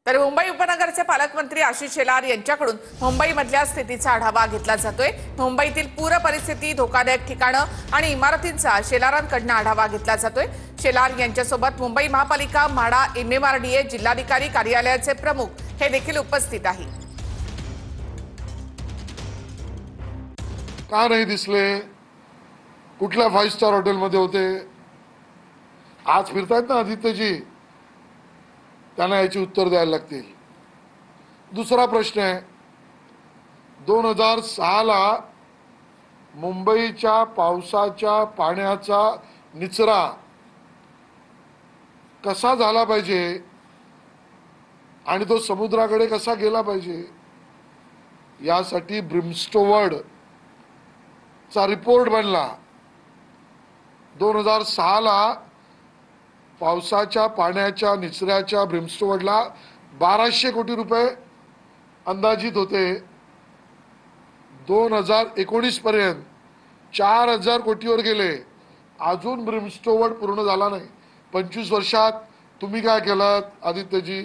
तर मुंबई उपनगरचे पालकमंत्री आशिष शेलार यांच्याकडून मुंबईमधल्या स्थितीचा आढावा घेतला जातोय। मुंबईतील पूर परिस्थिती, धोकादायक ठिकाणं आणि इमारतींचा शेलारांकडून आढावा घेतला जातोय। शेलार यांच्यासोबत मुंबई महापालिका, म्हाडा, MMRDA, जिल्हाधिकारी कार्यालयाचे प्रमुख हे देखील उपस्थित आहेत। का नाही दिसले? कुठल्या 5 स्टार हॉटेलमध्ये होते? आज फिरतायत ना आदित्यजी, त्यांना याची उत्तर द्यायला लागतील। दुसरा प्रश्न आहे, 2006 ला मुंबईच्या पावसाच्या पाण्याचा निचरा कसा झाला पाहिजे आणि तो समुद्राकडे कसा गेला पाहिजे यासाठी ब्रिमस्टोवर्ड चा रिपोर्ट बनला। 2006 ला पावसाच्या पाण्याच्या निचऱ्याच्या ब्रिमस्टोवर्डला 1200 कोटी रुपये अंदाजित होते। 2019 पर्यंत 4000 कोटीवर गेले। अजून ब्रिमस्टोवर्ड पूर्ण झाला नाही। 25 वर्षात तुम्ही काय केलं आदित्यजी?